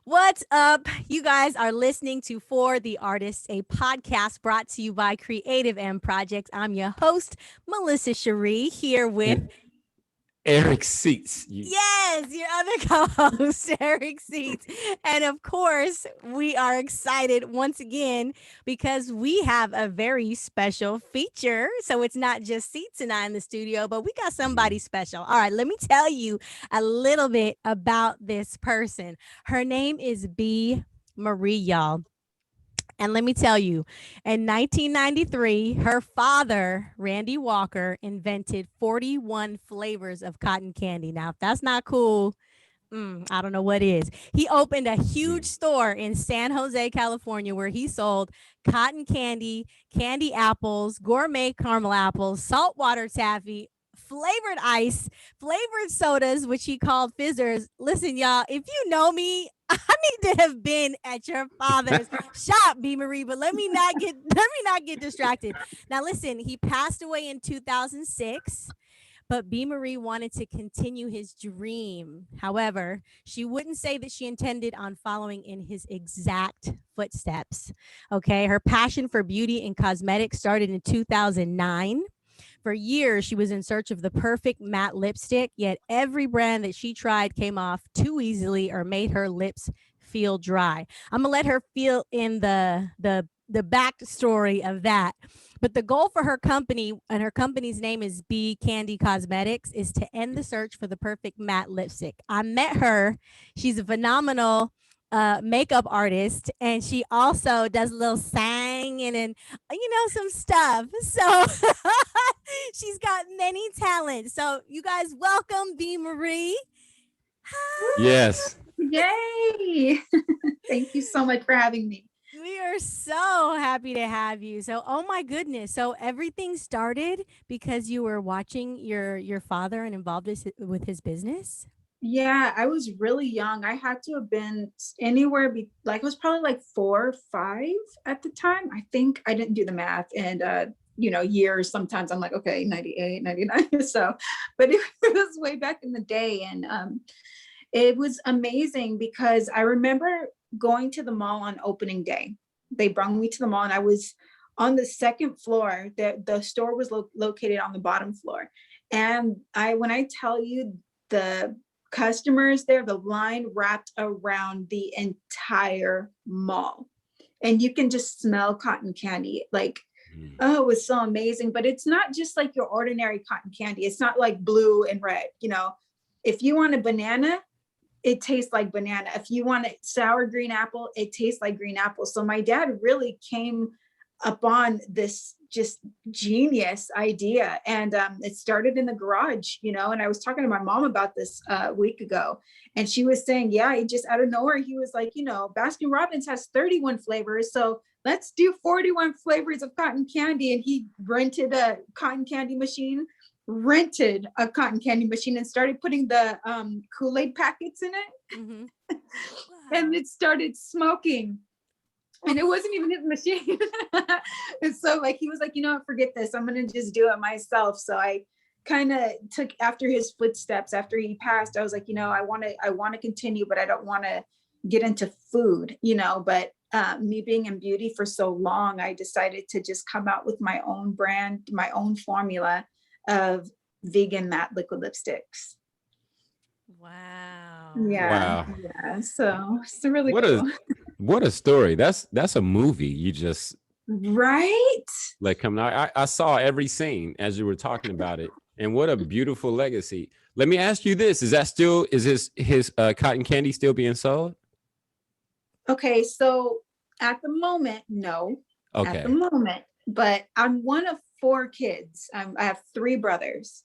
What's up? You guys are listening to For the Artists, a podcast brought to you by Creative M Projects. I'm your host, Melissa Cherie, here with And Eric Seats. yes, your other co-host, Eric Seats. And of course, we are excited once again because we have a very special feature. So it's not just Seats and I in the studio, but we got somebody special. All right, let me tell you a little bit about this person. Her name is BMARIE, y'all. And let me tell you, in 1993, her father, Randy Walker, invented 41 flavors of cotton candy. Now, if that's not cool, I don't know what is. He opened a huge store in San Jose, California, where he sold cotton candy, candy apples, gourmet caramel apples, saltwater taffy, flavored ice, flavored sodas, which he called fizzers. Listen, y'all, if you know me, I need to have been at your father's shop, BMARIE, but let me not get distracted. Now listen, he passed away in 2006. But BMARIE wanted to continue his dream. However, she wouldn't say that she intended on following in his exact footsteps. Okay, her passion for beauty and cosmetics started in 2009. For years, she was in search of the perfect matte lipstick, yet every brand that she tried came off too easily or made her lips feel dry. I'm gonna let her fill in the backstory of that. But the goal for her company, and her company's name is B Candy Cosmetics, is to end the search for the perfect matte lipstick. I met her. She's a phenomenal makeup artist, and she also does a little singing and some stuff. So she's got many talents. So you guys welcome BMARIE. Yes. Yay! Thank you so much for having me. We are so happy to have you. So, oh my goodness. So everything started because you were watching your father and involved with his business? Yeah, I was really young. I had to have been anywhere I was probably like 4 or 5 at the time. I think I didn't do the math and years. Sometimes I'm like, okay, 98, 99. So, but it was way back in the day. And it was amazing because I remember going to the mall on opening day. They brought me to the mall and I was on the second floor. The store was located on the bottom floor. And when I tell you, the customers there, the line wrapped around the entire mall. And you can just smell cotton candy. Like, oh, it was so amazing. But it's not just like your ordinary cotton candy. It's not like blue and red. If you want a banana, it tastes like banana. If you want a sour green apple, it tastes like green apple. So my dad really came upon this just genius idea. And it started in the garage, and I was talking to my mom about this a week ago. And she was saying, yeah, he just out of nowhere, he was like, Baskin Robbins has 31 flavors. So let's do 41 flavors of cotton candy. And he rented a cotton candy machine and started putting the Kool-Aid packets in it. Mm-hmm. Wow. And it started smoking. And it wasn't even his machine. And so he was like, forget this. I'm going to just do it myself. So I kind of took after his footsteps after he passed. I was like, I want to continue, but I don't want to get into food, but me being in beauty for so long, I decided to just come out with my own brand, my own formula of vegan matte liquid lipsticks. Wow. Yeah. Wow. Yeah. So it's really cool. What a story. That's a movie. You just right. Coming out. I saw every scene as you were talking about it. And what a beautiful legacy. Let me ask you this. Is his cotton candy still being sold? Okay. So at the moment, no. Okay. At the moment. But I'm one of 4 kids. I have 3 brothers.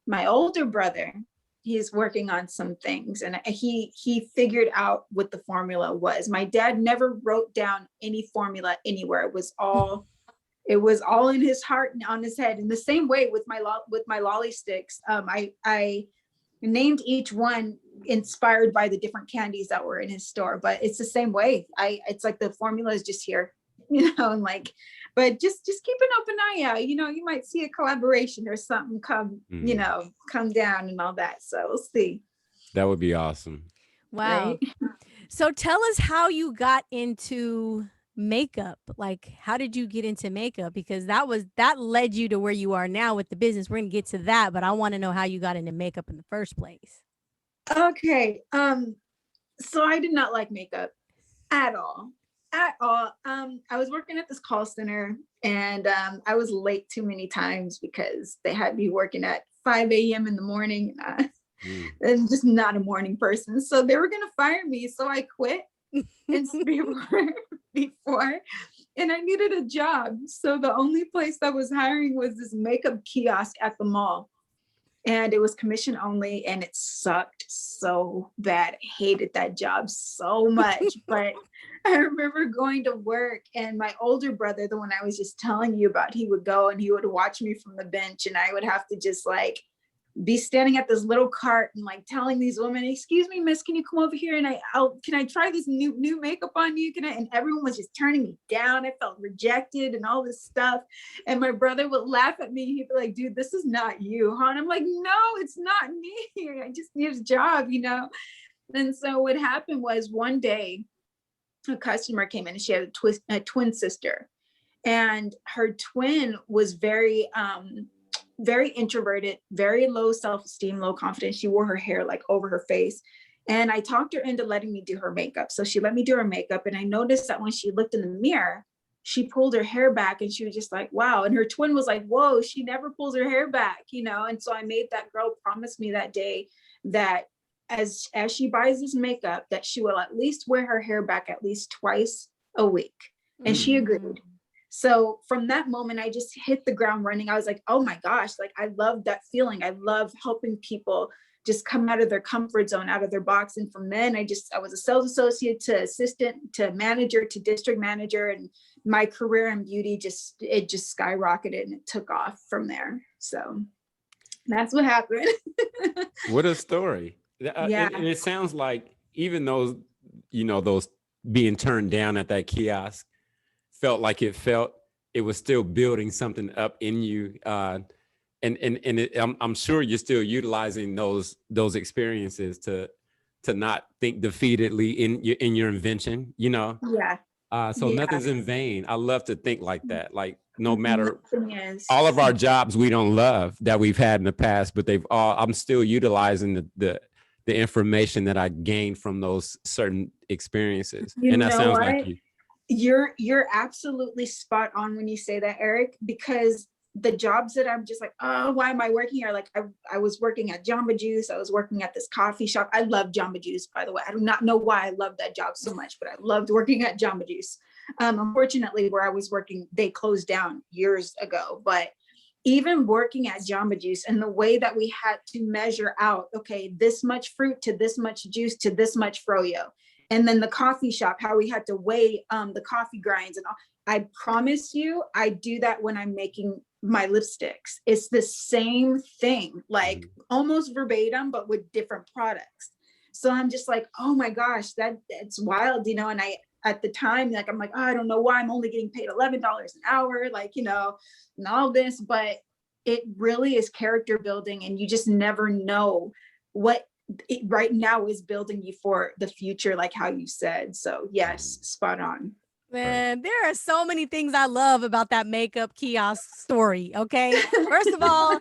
My older brother, he's working on some things, and he figured out what the formula was. My dad never wrote down any formula anywhere. It was all in his heart and on his head. In the same way with my lolly sticks, I named each one inspired by the different candies that were in his store. But it's the same way. It's like the formula is just here, and but just keep an open eye out. You might see a collaboration or something come down and all that. So we'll see. That would be awesome. Wow. right? So tell us how you got into makeup. Like, how did you get into makeup? Because that led you to where you are now with the business. We're gonna get to that, but I want to know how you got into makeup in the first place. Okay. So I did not like makeup at all. At all. I was working at this call center, and I was late too many times because they had me working at 5 a.m. in the morning. Mm. And just not a morning person. So they were gonna fire me. So I quit and before and I needed a job. So the only place that was hiring was this makeup kiosk at the mall. And it was commission only, and it sucked so bad. I hated that job so much. But I remember going to work, and my older brother, the one I was just telling you about, he would go and he would watch me from the bench, and I would have to just like be standing at this little cart and like telling these women, "Excuse me, miss, can you come over here and can I try this new makeup on you? Can I?" And everyone was just turning me down. I felt rejected and all this stuff. And my brother would laugh at me. He'd be like, "Dude, this is not you, huh?" And I'm like, "No, it's not me. I just need a job, you know." And so what happened was one day a customer came in, and she had a twin sister, and her twin was very introverted, very low self-esteem, low confidence. She wore her hair like over her face. And I talked her into letting me do her makeup. So she let me do her makeup. And I noticed that when she looked in the mirror, she pulled her hair back, and she was just like, wow. And her twin was like, whoa, she never pulls her hair back, you know? And so I made that girl promise me that day that as she buys this makeup, that she will at least wear her hair back at least twice a week. And she agreed. So from that moment, I just hit the ground running. I was like, oh my gosh, like I love that feeling. I love helping people just come out of their comfort zone, out of their box. And from then I was a sales associate to assistant to manager to district manager. And my career in beauty just skyrocketed, and it took off from there. So that's what happened. What a story. Yeah. And it sounds like even those, those being turned down at that kiosk felt like it was still building something up in you. I'm sure you're still utilizing those experiences to not think defeatedly in your invention, Yeah. so Yeah. nothing's in vain. I love to think like that. Like no matter Nothing is. all of our jobs we don't love that we've had in the past, but I'm still utilizing the information that I gained from those certain experiences. You And that know sounds what? like you. You're absolutely spot on when you say that, Eric, because the jobs that I'm just like, oh, why am I working here? Like I was working at Jamba Juice. I was working at this coffee shop. I love Jamba Juice, by the way. I do not know why I love that job so much, but I loved working at Jamba Juice. Unfortunately, where I was working, they closed down years ago. But even working at Jamba Juice, and the way that we had to measure out, okay, this much fruit to this much juice to this much froyo. And then the coffee shop, how we had to weigh the coffee grinds and all. I promise you, I do that when I'm making my lipsticks. It's the same thing, like almost verbatim, but with different products. So I'm just like, oh my gosh, that's wild, you know. And I, at the time, like, I'm like, oh, I don't know why I'm only getting paid $11 an hour, like, you know, and all this, but it really is character building, and you just never know what it right now is building you for the future, like how you said. So yes, spot on. Man, there are so many things I love about that makeup kiosk story. Okay. First of all,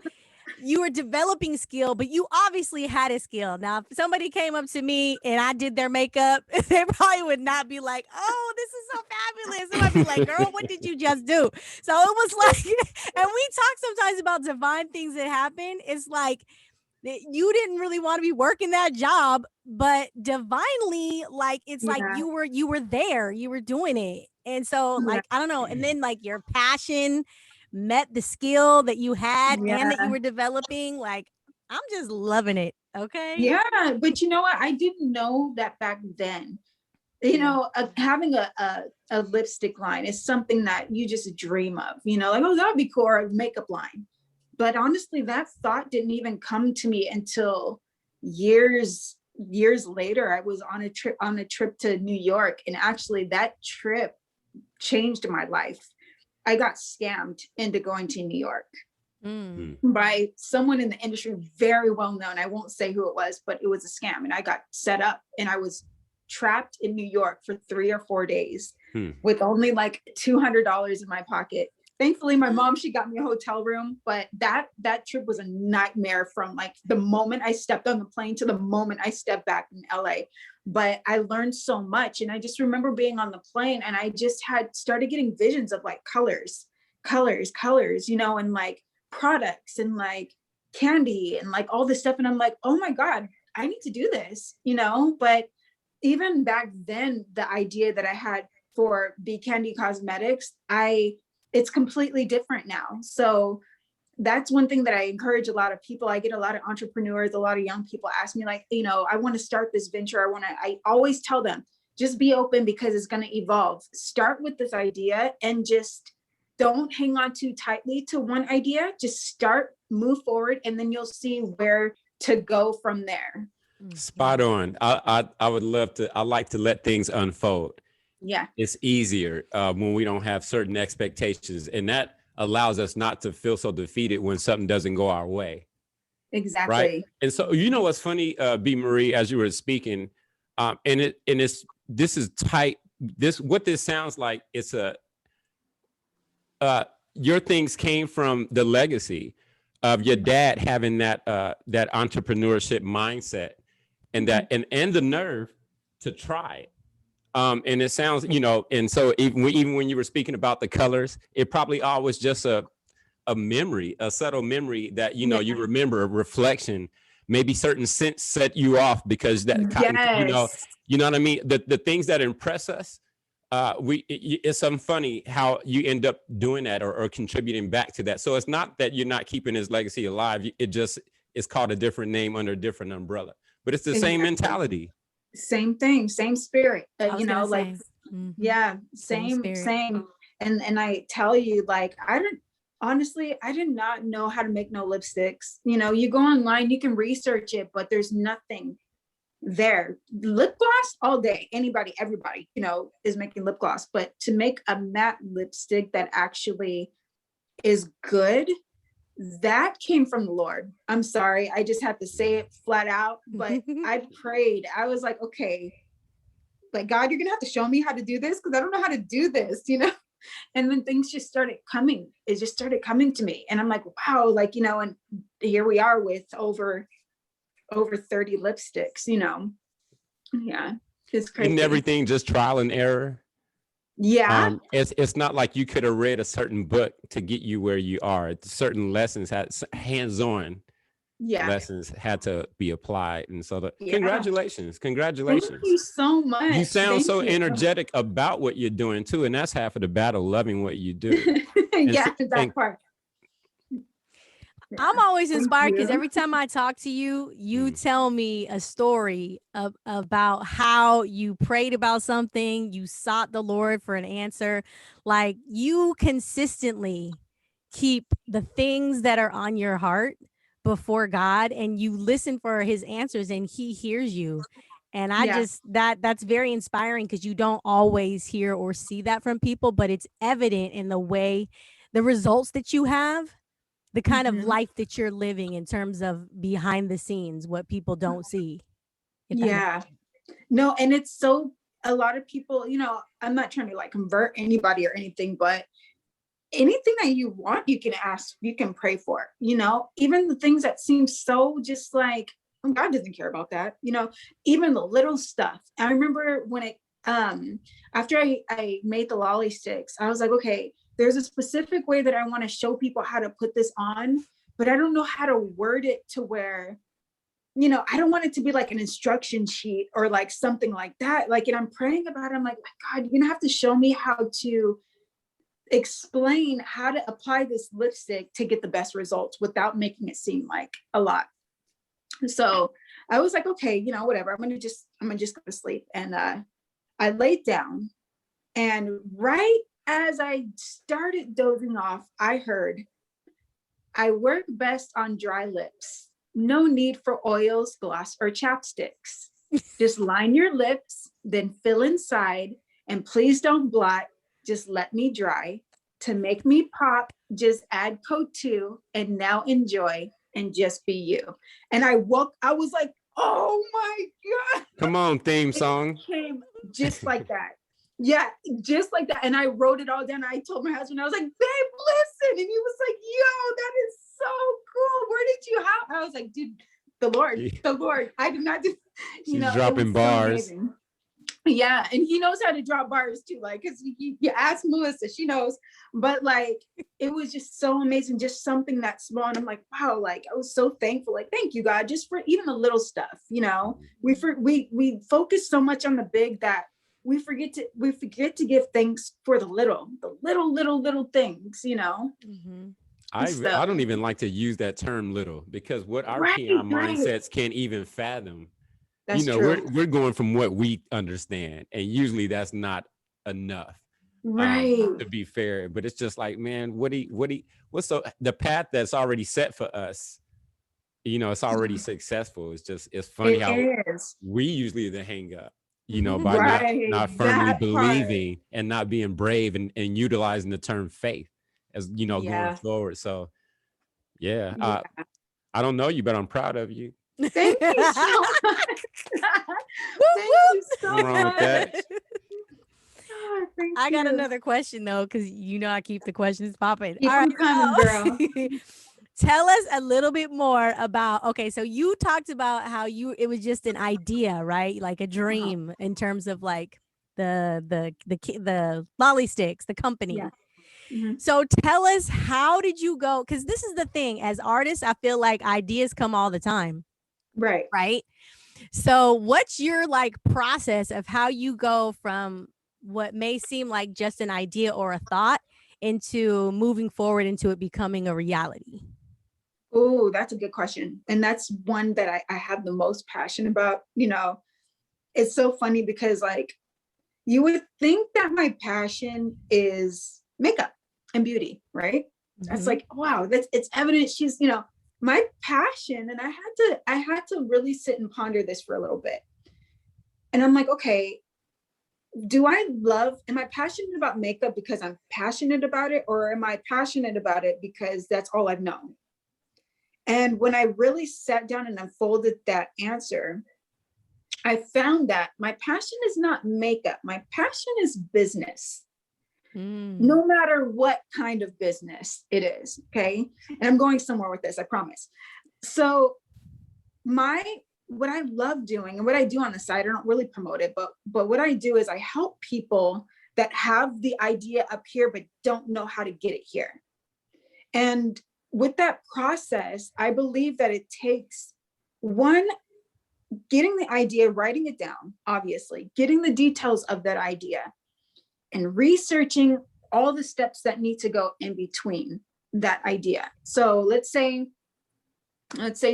you were developing skill, but you obviously had a skill. Now, if somebody came up to me and I did their makeup, they probably would not be like, oh, this is so fabulous. They might be like, girl, what did you just do? So it was like, and we talk sometimes about divine things that happen. It's like, you didn't really want to be working that job, but divinely, like, it's like Yeah. you were there, you were doing it. And so, like, I don't know. And then like your passion met the skill that you had and that you Yeah. were developing. Like, I'm just loving it. Okay. Yeah. But you know what? I didn't know that back then. You know, having a lipstick line is something that you just dream of, you know, like, oh, that'd be cool, or a makeup line. But honestly, that thought didn't even come to me until years later. I was on a trip to New York, and actually that trip changed my life. I got scammed into going to New York. Mm. Mm. by someone in the industry, very well known. I won't say who it was, but it was a scam. And I got set up and I was trapped in New York for 3 or 4 days Hmm. with only like $200 in my pocket. Thankfully, my mom, she got me a hotel room, but that trip was a nightmare from like the moment I stepped on the plane to the moment I stepped back in LA. But I learned so much. And I just remember being on the plane and I just had started getting visions of like colors, you know, and like products and like candy and like all this stuff. And I'm like, oh my God, I need to do this, you know? But even back then, the idea that I had for Be Candy Cosmetics, it's completely different now. So that's one thing that I encourage a lot of people. I get a lot of entrepreneurs, a lot of young people ask me like, you know, I want to start this venture. I always tell them, just be open because it's going to evolve. Start with this idea and just don't hang on too tightly to one idea. Just start, move forward, and then you'll see where to go from there. Spot on. I would love to. I like to let things unfold. Yeah, It's easier when we don't have certain expectations, and that allows us not to feel so defeated when something doesn't go our way. exactly. Right. And so, you know, what's funny, BMARIE, as you were speaking, this is tight. What this sounds like, it's your things came from the legacy of your dad having that entrepreneurship mindset and and the nerve to try it. And it sounds, you know, and so even when you were speaking about the colors, it probably always just a memory, a subtle memory that, you know, you remember, a reflection, maybe certain scents set you off because that cotton, Yes. you know what I mean? The things that impress us, it's something funny how you end up doing that or contributing back to that. So it's not that you're not keeping his legacy alive. It just, it's called a different name under a different umbrella, but it's the same mentality. Same thing, same spirit, you know, like, yeah, same. And I tell you, like, I did not know how to make no lipsticks. You know, you go online, you can research it, but there's nothing there. Lip gloss all day, everybody, you know, is making lip gloss, but to make a matte lipstick that actually is good, that came from the Lord. I'm sorry, I just have to say it flat out, but I prayed. I was like, okay, like, God, you're gonna have to show me how to do this because I don't know how to do this, you know? And then things just started coming. It just started coming to me. And I'm like, wow, like, you know, and here we are with over 30 lipsticks, you know? Yeah, it's crazy. And everything just trial and error. Yeah. It's not like you could have read a certain book to get you where you are. Certain lessons had hands-on lessons had to be applied. And so congratulations. Thank you so much. You sound so energetic about what you're doing too. And that's half of the battle, loving what you do. That part. I'm always inspired because every time I talk to you, you tell me a story about how you prayed about something, you sought the Lord for an answer. Like, you consistently keep the things that are on your heart before God and you listen for his answers and he hears you. And I just, that's very inspiring because you don't always hear or see that from people, but it's evident in the way, the results that you have, the kind of life that you're living in terms of behind the scenes, what people don't see. Yeah. No, and it's so, a lot of people, you know, I'm not trying to like convert anybody or anything, but anything that you want, you can ask, you can pray for, you know, even the things that seem so just like, oh, God doesn't care about that, you know, even the little stuff. I remember when it, after I made the lolly sticks, I was like, okay, there's a specific way that I want to show people how to put this on, but I don't know how to word it to where, you know, I don't want it to be like an instruction sheet or like something like that. Like, and I'm praying about it. I'm like, God, you're gonna have to show me how to explain how to apply this lipstick to get the best results without making it seem like a lot. So I was like, okay, you know, whatever. I'm gonna just go to sleep. And I laid down, and right as I started dozing off, I heard, I work best on dry lips. No need for oils, gloss, or chapsticks. Just line your lips, then fill inside, and please don't blot. Just let me dry. to make me pop, just add code 2 and now enjoy and just be you. And I was like, oh my God. Come on, theme It song. came just like that. Yeah, just like that. And I wrote it all down. I told my husband, I was like, babe, listen. And he was like, yo, that is so cool. Where did you have? I was like, dude, the Lord. I did not do, She's dropping bars. So yeah, and he knows how to drop bars too, like, because you ask Melissa, she knows. But like, it was just so amazing, just something that small. And I'm like, wow, like I was so thankful, like, thank you, God, just for even the little stuff, you know. We focus so much on the big that we forget to give thanks for the little things, you know. Mm-hmm. I don't even like to use that term little, because what our PI mindsets can't even fathom. That's true. We're going from what we understand, and usually that's not enough, to be fair. But it's just like, man, what's the path that's already set for us? You know, it's already successful. It's funny how we usually the hang up, you know, by not firmly believing and not being brave and utilizing the term faith as, you know, going forward. So I don't know you, but I'm proud of you. Thank you so much. Thank you so much. I got another question though, because you know I keep the questions popping. Keep them coming, girl. Tell us a little bit more about, okay, so you talked about how it was just an idea, right? Like a dream in terms of like the lolly sticks, the company. Yeah. Mm-hmm. So tell us, how did you go? Because this is the thing, as artists, I feel like ideas come all the time. Right. So what's your like process of how you go from what may seem like just an idea or a thought into moving forward into it becoming a reality? Oh, that's a good question. And that's one that I have the most passion about. You know, it's so funny because like you would think that my passion is makeup and beauty, right? Mm-hmm. That's like, wow, it's evident she's, you know, my passion. And I had to really sit and ponder this for a little bit. And I'm like, okay, am I passionate about makeup because I'm passionate about it? Or am I passionate about it because that's all I've known? And when I really sat down and unfolded that answer, I found that my passion is not makeup. My passion is business. No matter what kind of business it is. Okay. And I'm going somewhere with this, I promise. So what I love doing and what I do on the side, I don't really promote it, but what I do is I help people that have the idea up here, but don't know how to get it here. And with that process, I believe that it takes getting the idea, writing it down, obviously, getting the details of that idea, and researching all the steps that need to go in between that idea. So let's say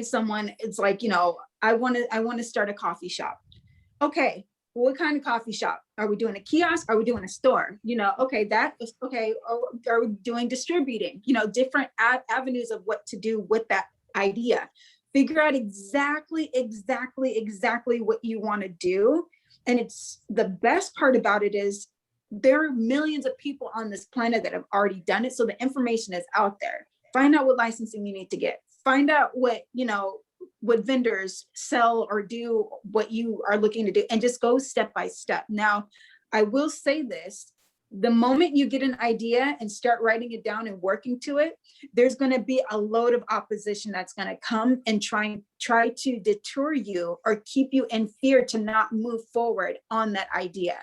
someone, it's like, you know, I want to start a coffee shop. Okay, what kind of coffee shop? Are we doing a kiosk? Are we doing a store? You know, okay, are we doing distributing? You know, different avenues of what to do with that idea. Figure out exactly what you want to do. And it's the best part about it is there are millions of people on this planet that have already done it. So the information is out there. Find out what licensing you need to get. Find out what vendors sell or do what you are looking to do, and just go step by step. Now, I will say this, the moment you get an idea and start writing it down and working to it, there's going to be a load of opposition that's going to come and try to deter you or keep you in fear to not move forward on that idea.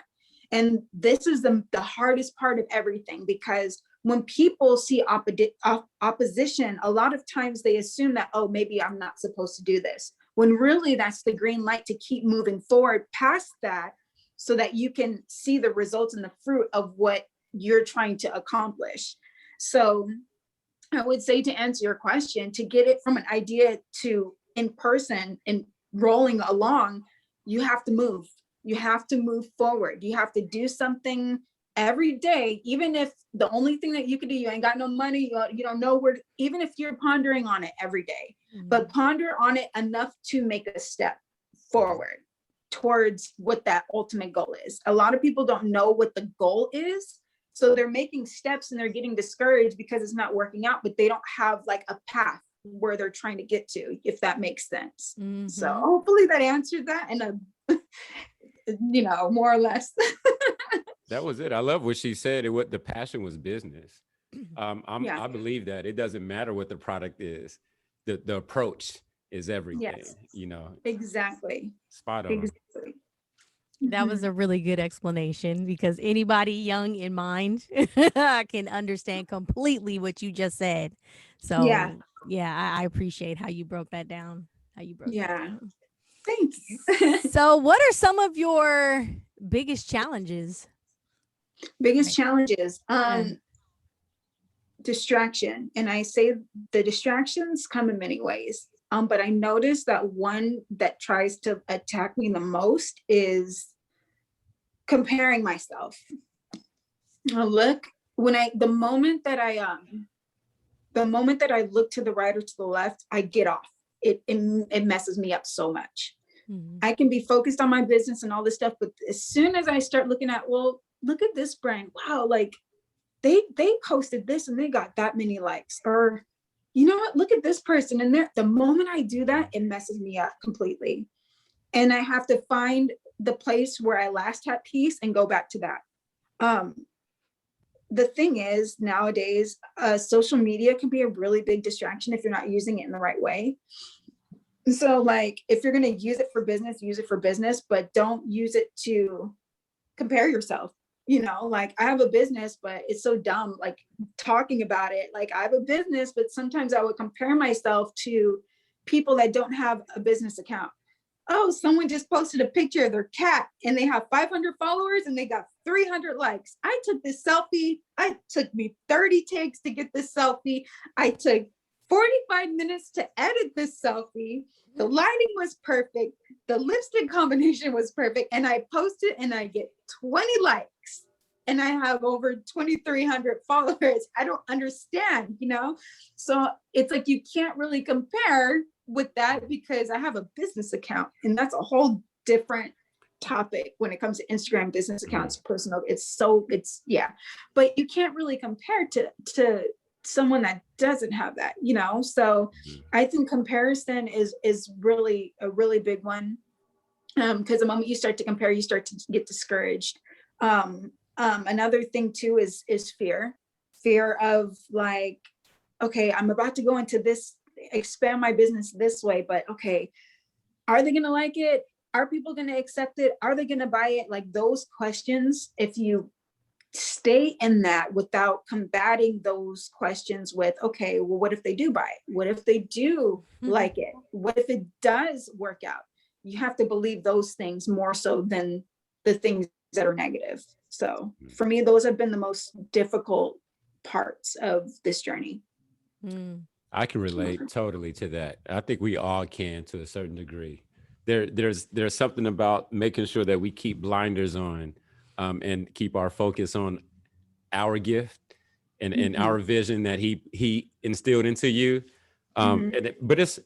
And this is the hardest part of everything, because when people see opposition, a lot of times they assume that, oh, maybe I'm not supposed to do this, when really that's the green light to keep moving forward past that, so that you can see the results and the fruit of what you're trying to accomplish. So I would say, to answer your question, to get it from an idea to in person and rolling along, you have to move. You have to move forward. You have to do something every day, even if the only thing that you can do, you ain't got no money, you don't know where, even if you're pondering on it every day, but ponder on it enough to make a step forward towards what that ultimate goal is. A lot of people don't know what the goal is So they're making steps and they're getting discouraged because it's not working out, but they don't have like a path where they're trying to get to, if that makes sense. So hopefully that answered that in a, you know, more or less. That was it. I love what she said. What the passion was business. I believe that it doesn't matter what the product is. The approach is everything, Yes. you know. Exactly. Spot on. Exactly. That was a really good explanation, because anybody young in mind can understand completely what you just said. So yeah, I appreciate how you broke that down. Thank you. So what are some of your biggest challenges? Biggest challenges? Distraction. And I say the distractions come in many ways. But I noticed that one that tries to attack me the most is comparing myself. The moment that I look to the right or to the left, I get off. It messes me up so much. I can be focused on my business and all this stuff, but as soon as I start looking at, well, look at this brand. Wow, like they posted this and they got that many likes. Or, you know what, look at this person. And the moment I do that, it messes me up completely. And I have to find the place where I last had peace and go back to that. The thing is, nowadays, social media can be a really big distraction if you're not using it in the right way. So like, if you're going to use it for business, use it for business, but don't use it to compare yourself. You know, like I have a business, but it's so dumb, like talking about it. Like I have a business, but sometimes I would compare myself to people that don't have a business account. Oh, someone just posted a picture of their cat and they have 500 followers and they got 300 likes. I took this selfie. It took me 30 takes to get this selfie. I took 45 minutes to edit this selfie. The lighting was perfect. The lipstick combination was perfect. And I posted and I get 20 likes and I have over 2,300 followers. I don't understand, you know? So it's like, you can't really compare with that because I have a business account and that's a whole different topic when it comes to Instagram business accounts, personal. But you can't really compare to someone that doesn't have that, you know? So I think comparison is really a really big one. Because the moment you start to compare, you start to get discouraged. Another thing too is fear of like, okay, I'm about to go into this, expand my business this way, but okay, are they going to like it? Are people going to accept it? Are they going to buy it? Like those questions, if you stay in that without combating those questions with, okay, well, what if they do buy it? What if they do like it? What if it does work out? You have to believe those things more so than the things that are negative. So for me, those have been the most difficult parts of this journey. I can relate totally to that. I think we all can to a certain degree. There's something about making sure that we keep blinders on and keep our focus on our gift and our vision that he instilled into you. But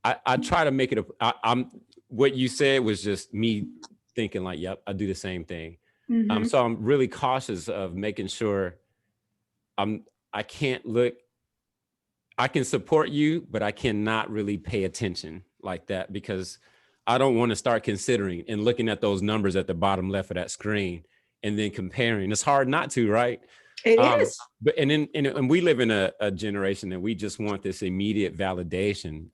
I try to make it I'm what you said was just me thinking like, yep, I do the same thing. So I'm really cautious of making sure I can support you, but I cannot really pay attention like that because I don't want to start considering and looking at those numbers at the bottom left of that screen and then comparing. It's hard not to, right? It is. But and we live in a generation that we just want this immediate validation.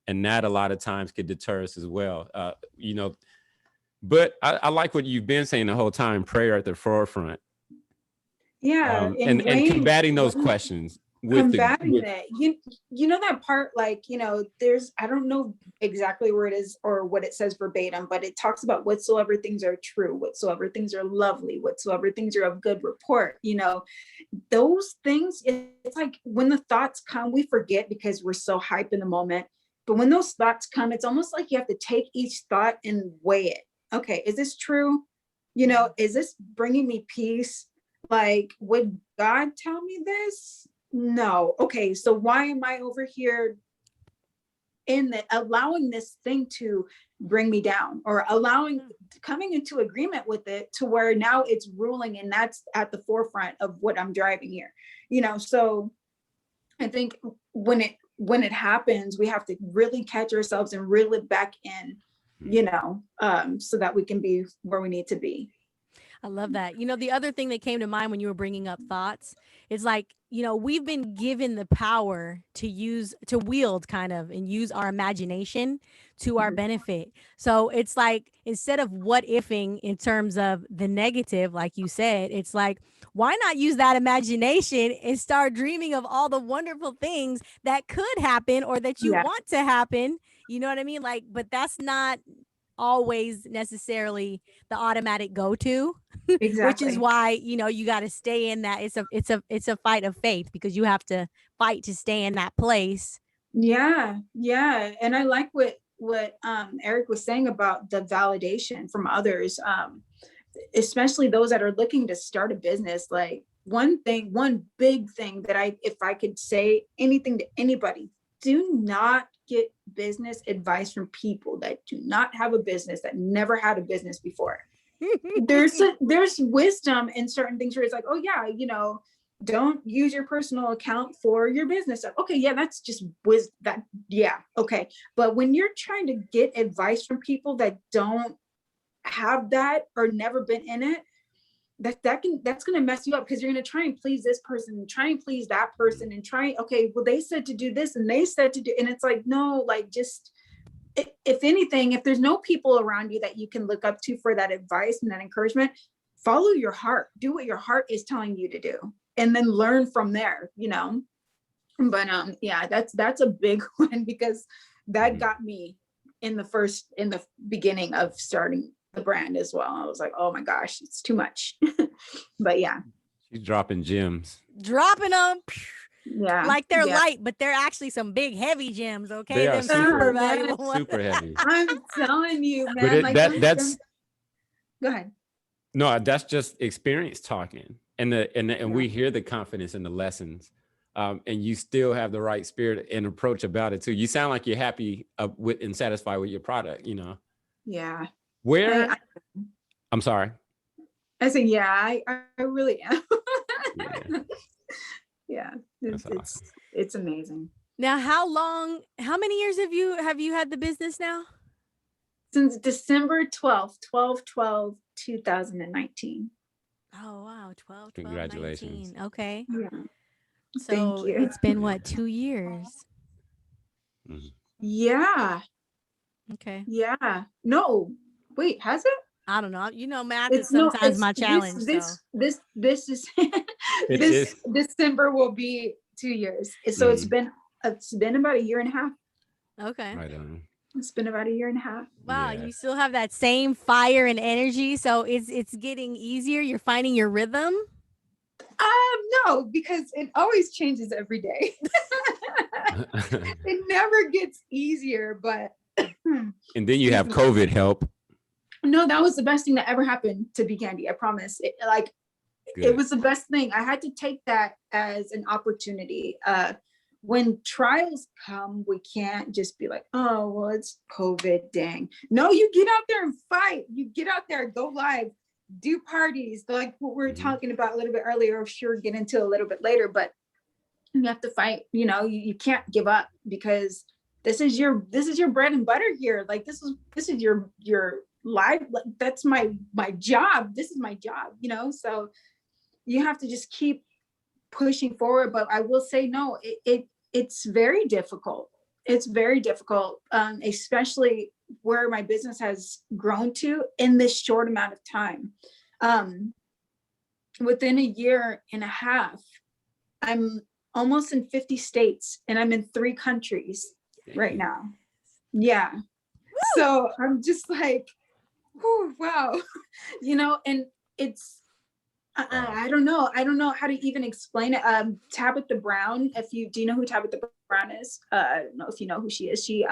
And that a lot of times could deter us as well. You know, but I like what you've been saying the whole time, prayer at the forefront. Yeah. And combating those questions. It. You know that part, like, you know, I don't know exactly where it is or what it says verbatim, but it talks about whatsoever things are true, whatsoever things are lovely, whatsoever things are of good report, you know, those things. It's like when the thoughts come, we forget because we're so hyped in the moment. But when those thoughts come, it's almost like you have to take each thought and weigh it. Okay, is this true? You know, is this bringing me peace? Like, would God tell me this? No. Okay, so why am I over here in that allowing this thing to bring me down, or coming into agreement with it to where now it's ruling, and that's at the forefront of what I'm driving here, so I think when it happens, we have to really catch ourselves and reel it back in, so that we can be where we need to be. I love that. The other thing that came to mind when you were bringing up thoughts is like, we've been given the power to wield kind of and use our imagination to our benefit. So it's like, instead of what ifing in terms of the negative, like you said, it's like, why not use that imagination and start dreaming of all the wonderful things that could happen or that you Yeah. want to happen? You know what I mean? Like, but that's not always necessarily the automatic go-to. Which is Exactly. why, you got to stay in that. It's a fight of faith, because you have to fight to stay in that place. Yeah. And I like what Eric was saying about the validation from others, especially those that are looking to start a business. Like, one big thing that if I could say anything to anybody, do not get business advice from people that do not have a business, that never had a business before. There's wisdom in certain things where it's like, oh yeah, don't use your personal account for your business stuff. Okay, yeah, that's just wisdom. Okay. But when you're trying to get advice from people that don't have that or never been in it, that's going to mess you up, because you're going to try and please this person and try and please that person and okay, well, they said to do this and they said to do, and it's like, no, like, just, if anything, if there's no people around you that you can look up to for that advice and that encouragement, follow your heart, do what your heart is telling you to do, and then learn from there, but yeah, that's a big one, because that got me in the beginning of starting the brand as well. I was like, oh my gosh, it's too much. But yeah, she's dropping gems, dropping them. Yeah, like they're light, but they're actually some big heavy gems. Okay, they are super valuable, super heavy. I'm telling you, man. But that's go ahead. No, that's just experience talking, and we hear the confidence and the lessons, and you still have the right spirit and approach about it too. You sound like you're happy with and satisfied with your product. Yeah. Where? I'm sorry. I say, yeah, I really am. Yeah. It's amazing. Now, how many years have you had the business now? Since December 12th, 2019. Oh, wow. 12, Congratulations. 19. Okay. Yeah. So Thank you. It's been what, 2 years? Mm-hmm. Yeah. Okay. Yeah. No, wait, has it? I don't know. Math is sometimes my challenge. This is this December will be 2 years. So it's been about a year and a half. Okay. Right on. It's been about a year and a half. Wow, you still have that same fire and energy. So it's getting easier. You're finding your rhythm. No, because it always changes every day. It never gets easier, but and then you have COVID help. No, that was the best thing that ever happened to Be Candy. I promise. It was the best thing. I had to take that as an opportunity. When trials come, we can't just be like, oh, well, it's COVID, dang. No, you get out there and fight. You get out there, go live, do parties, like what we were talking about a little bit earlier. Sure, get into a little bit later, but you have to fight. You can't give up, because this is your bread and butter here. Like this is your life. That's my job. This is my job. So you have to just keep pushing forward. But I will say, no, it's very difficult. It's very difficult, especially where my business has grown to in this short amount of time. Within a year and a half, I'm almost in 50 states, and I'm in 3 countries right now. Yeah. Woo! So I'm just like, whew, wow. And it's, I don't know how to even explain it. Tabitha Brown, do you know who Tabitha Brown is? I don't know if you know who she is. She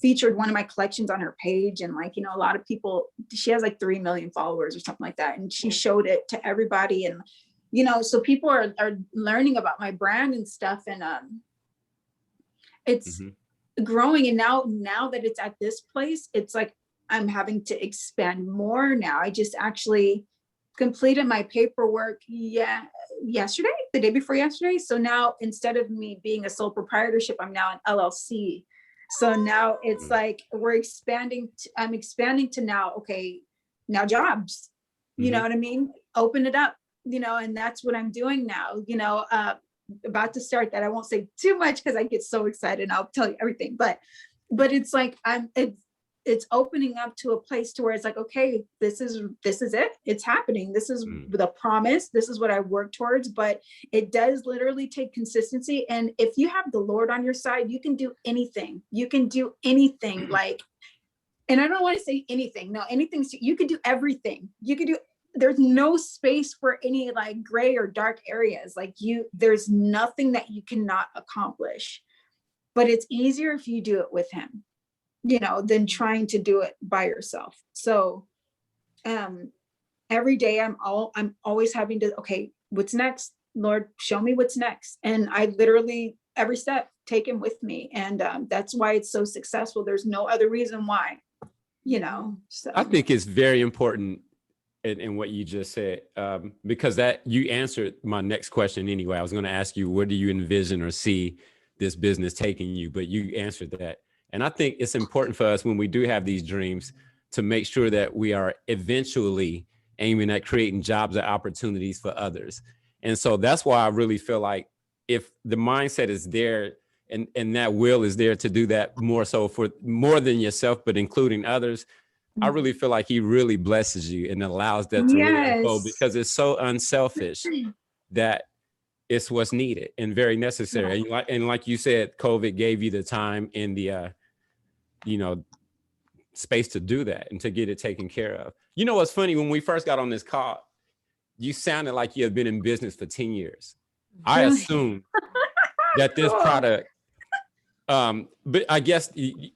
featured one of my collections on her page, and a lot of people, she has like 3 million followers or something like that, and she showed it to everybody, and so people are learning about my brand and stuff, and it's growing. And now that it's at this place, it's like I'm having to expand more now. I just actually completed my paperwork yesterday, the day before yesterday. So now instead of me being a sole proprietorship, I'm now an LLC. So now it's like I'm expanding to now, okay, now jobs, you know what I mean? Open it up, and that's what I'm doing now, about to start that. I won't say too much because I get so excited and I'll tell you everything, but it's like it's opening up to a place to where it's like, okay, this is it. It's happening. This is the promise. This is what I work towards, but it does literally take consistency. And if you have the Lord on your side, you can do anything. You can do anything. Like, and I don't want to say anything. No, anything. You could do everything. You could do, there's no space for any like gray or dark areas. Like there's nothing that you cannot accomplish, but it's easier if you do it with him, than trying to do it by yourself. So every day I'm always having to, okay, what's next? Lord, show me what's next. And I literally every step take him with me. And that's why it's so successful. There's no other reason why, so. I think it's very important in what you just said, because that you answered my next question anyway. I was going to ask you, where do you envision or see this business taking you? But you answered that. And I think it's important for us when we do have these dreams to make sure that we are eventually aiming at creating jobs and opportunities for others. And so that's why I really feel like if the mindset is there and that will is there to do that more so for more than yourself, but including others, I really feel like he really blesses you and allows that to really unfold, because it's so unselfish that it's what's needed and very necessary. And like you said, COVID gave you the time and the, space to do that and to get it taken care of. You know, what's funny, when we first got on this call, you sounded like you had been in business for 10 years. I assumed that this product, but I guess, you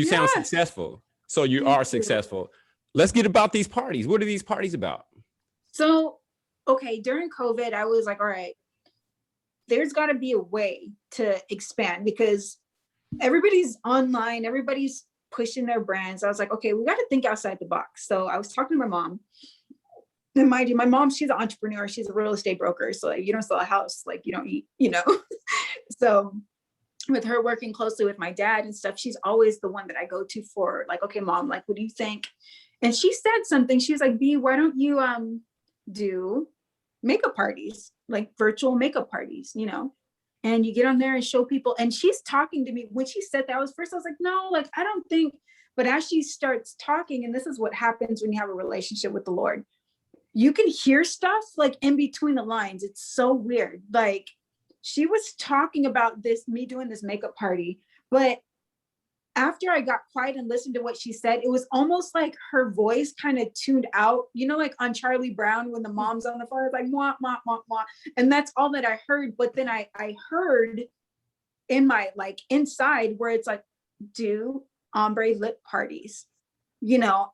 sound successful. So you are successful. Let's get about these parties. What are these parties about? So, okay, during COVID, I was like, all right, there's got to be a way to expand because everybody's online, everybody's pushing their brands. I was like, okay, we got to think outside the box. So I was talking to my mom. And mind you, my mom, she's an entrepreneur. She's a real estate broker. So like, you don't sell a house, like you don't eat, So with her working closely with my dad and stuff, she's always the one that I go to for like, okay, mom, like, what do you think? And she said something. She was like, B, why don't you do makeup parties, like virtual makeup parties, and you get on there and show people. And she's talking to me. When she said that, I was like, no, like, I don't think, but as she starts talking, and this is what happens when you have a relationship with the Lord, you can hear stuff like in between the lines. It's so weird. Like she was talking about me doing this makeup party, but after I got quiet and listened to what she said, it was almost like her voice kind of tuned out, like on Charlie Brown, when the mom's on the phone, it's like, mwah, mwah, mwah, mwah. And that's all that I heard. But then I heard in my, like inside where it's like, do ombre lip parties,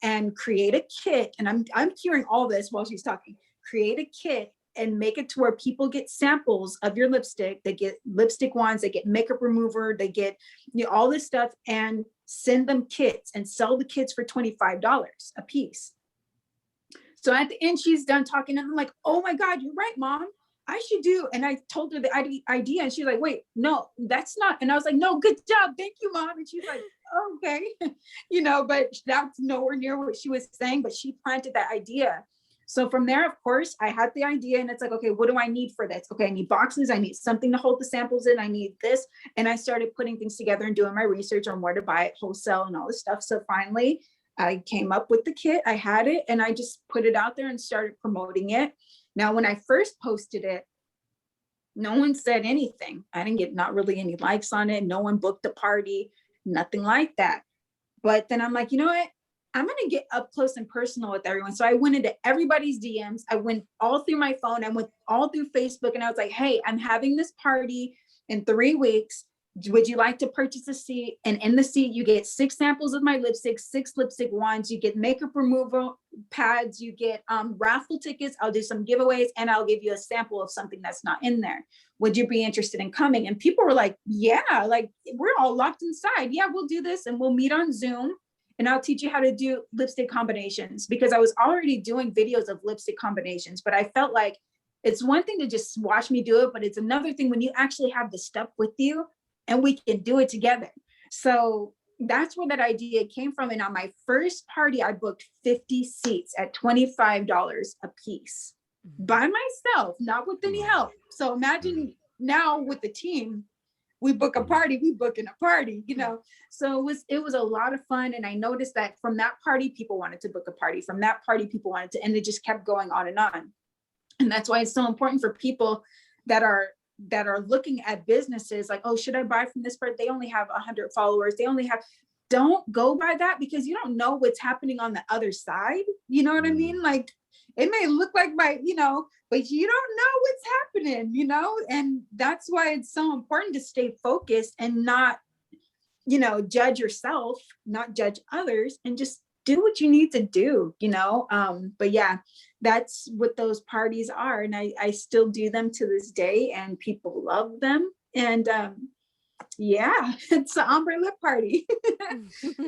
and create a kit. And I'm hearing all this while she's talking, create a kit and make it to where people get samples of your lipstick. They get lipstick wands, they get makeup remover, they get all this stuff, and send them kits and sell the kits for $25 a piece. So at the end, she's done talking and I'm like, oh my God, you're right, mom. I should do. And I told her the idea and she's like, wait, no, that's not. And I was like, no, good job. Thank you, mom. And she's like, oh, okay. But that's nowhere near what she was saying, but she planted that idea. So from there, of course, I had the idea and it's like, okay, what do I need for this? Okay, I need boxes. I need something to hold the samples in. I need this. And I started putting things together and doing my research on where to buy it, wholesale and all this stuff. So finally, I came up with the kit. I had it and I just put it out there and started promoting it. Now, when I first posted it, no one said anything. I didn't get not really any likes on it. No one booked a party, nothing like that. But then I'm like, you know what? I'm going to get up close and personal with everyone. So I went into everybody's DMs. I went all through my phone. I went all through Facebook and I was like, hey, I'm having this party in 3 weeks. Would you like to purchase a seat? And in the seat, you get 6 samples of my lipstick, 6 lipstick wands, you get makeup removal pads, you get raffle tickets. I'll do some giveaways, and I'll give you a sample of something that's not in there. Would you be interested in coming? And people were like, yeah, like we're all locked inside. Yeah, we'll do this, and we'll meet on Zoom, and I'll teach you how to do lipstick combinations, because I was already doing videos of lipstick combinations, but I felt like it's one thing to just watch me do it, but it's another thing when you actually have the stuff with you and we can do it together. So that's where that idea came from. And on my first party, I booked 50 seats at $25 a piece by myself, not with any help. So imagine now with the team, we book a party, we book in a party, you know? So it was a lot of fun. And I noticed that from that party, people wanted to book a party. From that party, people wanted to, and it just kept going on and on. And that's why it's so important for people that are looking at businesses like, oh, should I buy from this person? They only have 100 followers. They only have, don't go by that, because you don't know what's happening on the other side. You know what I mean? Like it may look like you know, but you don't know what's happening, you know? And that's why it's so important to stay focused and not, you know, judge yourself, not judge others, and just do what you need to do, you know? But yeah, that's what those parties are. And I still do them to this day, and people love them. And yeah, it's an ombre lip party.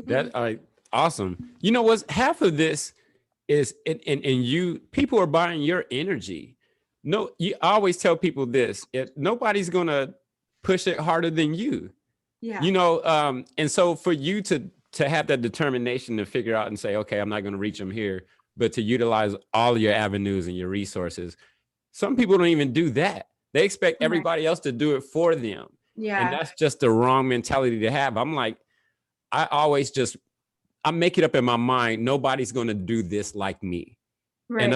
That awesome. You know what's half of this is and you people are buying your energy. No, you always tell people this, nobody's gonna push it harder than you. Yeah. You know, and so for you to have that determination to figure out and say, okay, I'm not going to reach them here, but to utilize all of your avenues and your resources. Some people don't even do that. They expect everybody else to do it for them. Yeah. And that's just the wrong mentality to have. I'm like, I make it up in my mind, nobody's going to do this like me. Right. And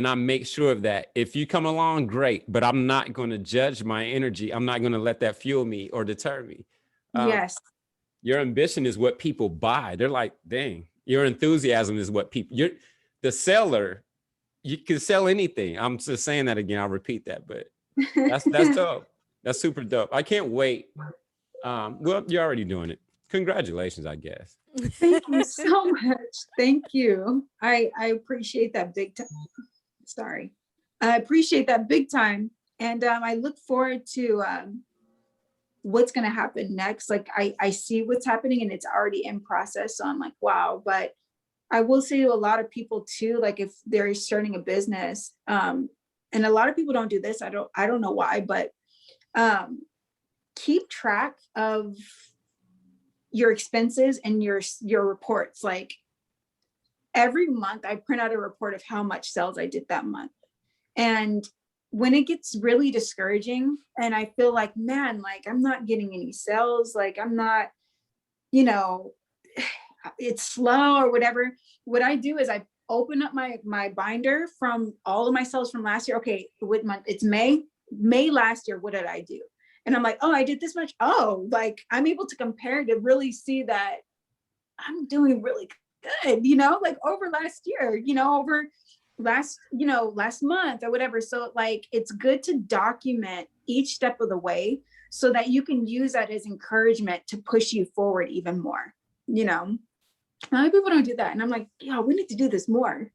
I make sure of that. If you come along, great, but I'm not going to judge my energy. I'm not going to let that fuel me or deter me. Yes. Your ambition is what people buy. They're like, dang, your enthusiasm is what you're the seller. You can sell anything. I'm just saying that again. I'll repeat that, but that's dope. That's super dope. I can't wait. Well, you're already doing it. Congratulations, I guess. Thank you so much. Thank you. I appreciate that big time. Sorry. I appreciate that big time. And I look forward to what's going to happen next. Like I see what's happening, and it's already in process. So I'm like, wow. But I will say to a lot of people too, like if they're starting a business, and a lot of people don't do this. I don't know why, but keep track of your expenses and your reports. Like every month I print out a report of how much sales I did that month. And when it gets really discouraging and I feel like, man, like I'm not getting any sales, like I'm not, you know, it's slow or whatever, what I do is I open up my binder from all of my sales from last year. Okay, what month? It's May last year. What did I do? And I'm like, oh, I did this much. Oh, like I'm able to compare to really see that I'm doing really good, you know, like over last year, you know, over last month or whatever. So like, it's good to document each step of the way so that you can use that as encouragement to push you forward even more, you know. A lot of people don't do that. And I'm like, yeah, we need to do this more.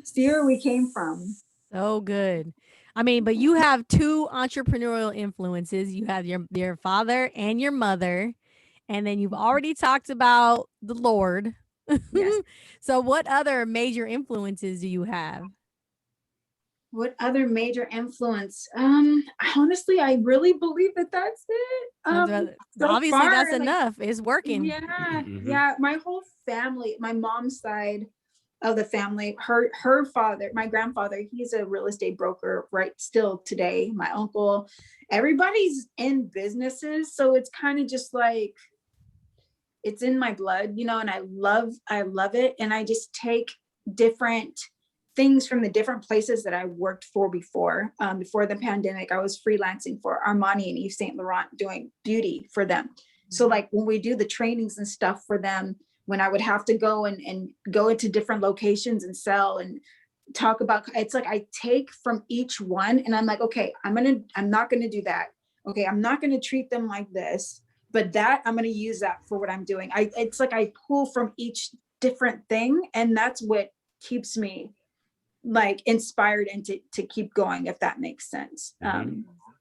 See where we came from. So good. I mean, but you have two entrepreneurial influences. You have your father and your mother. And then you've already talked about the Lord. Yes. So what other major influences do you have? What other major influence? Honestly, I really believe that that's it. So obviously far, that's like, enough. It's working. Yeah. Mm-hmm. Yeah. My whole family, my mom's side of the family, her father, my grandfather, he's a real estate broker right still today. My uncle, everybody's in businesses. So it's kind of just like, it's in my blood, you know, and I love it. And I just take different things from the different places that I worked for before the pandemic. I was freelancing for Armani and Yves Saint Laurent doing beauty for them. So like when we do the trainings and stuff for them, when I would have to go and go into different locations and sell and talk about, it's like I take from each one and I'm like, okay, I'm not going to do that. okay, I'm not going to treat them like this, but that I'm going to use that for what I'm doing. It's like I pull from each different thing, and that's what keeps me like inspired and to keep going, if that makes sense.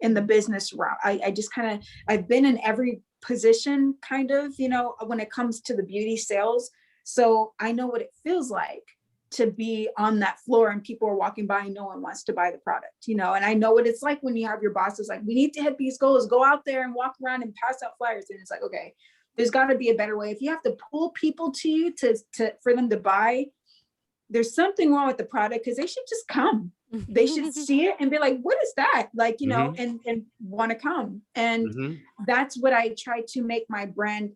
In the business route, I just kind of, I've been in every position kind of, you know, when it comes to the beauty sales. So I know what it feels like to be on that floor and people are walking by and no one wants to buy the product, you know. And I know what it's like when you have your bosses like, we need to hit these goals, go out there and walk around and pass out flyers. And it's like, okay, there's got to be a better way. If you have to pull people to you to for them to buy, there's something wrong with the product, because they should just come. They should see it and be like, what is that? Like, you know, and want to come. And that's what I try to make my brand,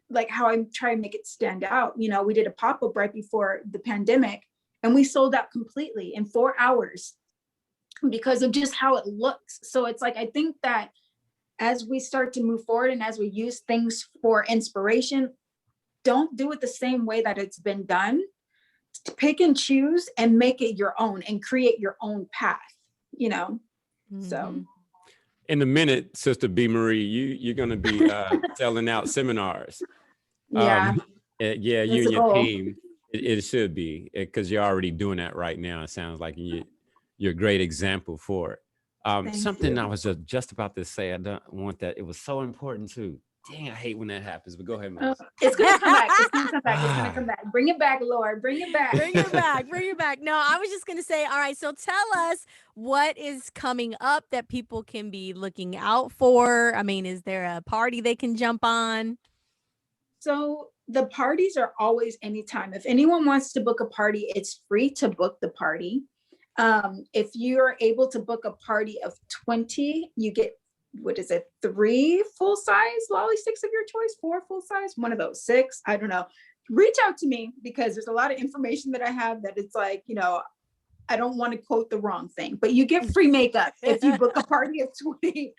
like how I'm trying to make it stand out. You know, we did a pop-up right before the pandemic and we sold out completely in 4 hours because of just how it looks. So it's like, I think that as we start to move forward and as we use things for inspiration, don't do it the same way that it's been done. Pick and choose and make it your own and create your own path, you know. So in a minute, Sister BMARIE, you're going to be selling out seminars. Yeah. Yeah, you and your team, it should be, because you're already doing that right now. It sounds like you're a great example for it. Something I was just about to say, I don't want that. It was so important too. Dang, I hate when that happens, but go ahead, man. It's gonna come back. It's gonna come back. It's gonna come back. Bring it back, Lord. Bring it back. Bring it back. Bring it back. No, I was just gonna say, all right, so tell us what is coming up that people can be looking out for. I mean, is there a party they can jump on? So the parties are always anytime. If anyone wants to book a party, it's free to book the party. If you're able to book a party of 20, you get, what is it, 3 full-size lolly sticks of your choice, 4 full-size, one of those, 6, I don't know. Reach out to me, because there's a lot of information that I have that it's like, you know, I don't want to quote the wrong thing, but you get free makeup if you book a party of 20.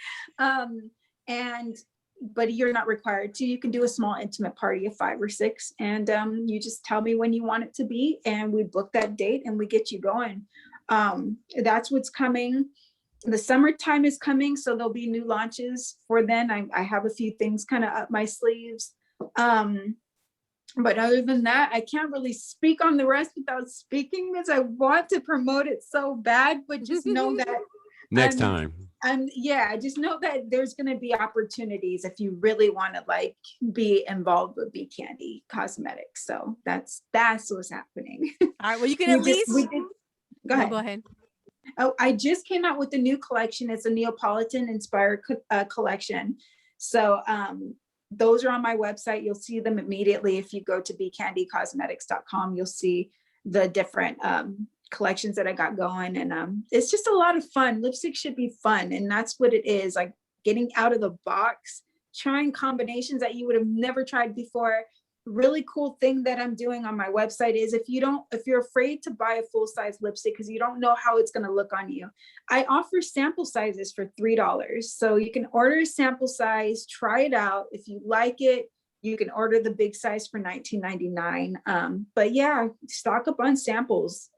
But you're not required to. You can do a small intimate party of 5 or 6, and you just tell me when you want it to be, and we book that date and we get you going. That's what's coming. The summertime is coming, so there'll be new launches for then. I have a few things kind of up my sleeves. But other than that, I can't really speak on the rest without speaking, because I want to promote it so bad, but just know that next time. Yeah, just know that there's going to be opportunities if you really want to like be involved with Bee Candy Cosmetics. So that's what's happening. All right, well, you can go ahead. Go ahead. Oh, I just came out with a new collection. It's a Neapolitan inspired collection. So those are on my website. You'll see them immediately. If you go to beecandycosmetics.com, you'll see the different collections that I got going. And it's just a lot of fun. Lipstick should be fun. And that's what it is, like getting out of the box, trying combinations that you would have never tried before. Really cool thing that I'm doing on my website is if you're afraid to buy a full-size lipstick because you don't know how it's going to look on you, I offer sample sizes for $3. So you can order a sample size, try it out. If you like it, you can order the big size for $19.99. But yeah, stock up on samples.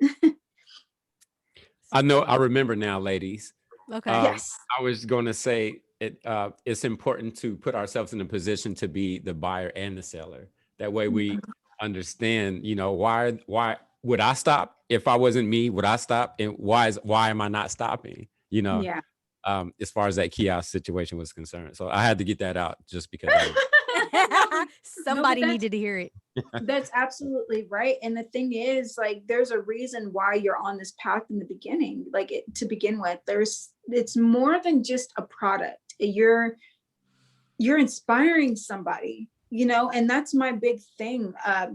I remember now, ladies. Okay. Yes. I was going to say it's important to put ourselves in a position to be the buyer and the seller. That way we understand, you know, why would I stop? If I wasn't me, would I stop? And why am I not stopping? You know, yeah. As far as that kiosk situation was concerned. So I had to get that out just because somebody needed to hear it. That's absolutely right. And the thing is, like, there's a reason why you're on this path in the beginning. Like, to begin with, it's more than just a product. You're inspiring somebody, you know, and that's my big thing. I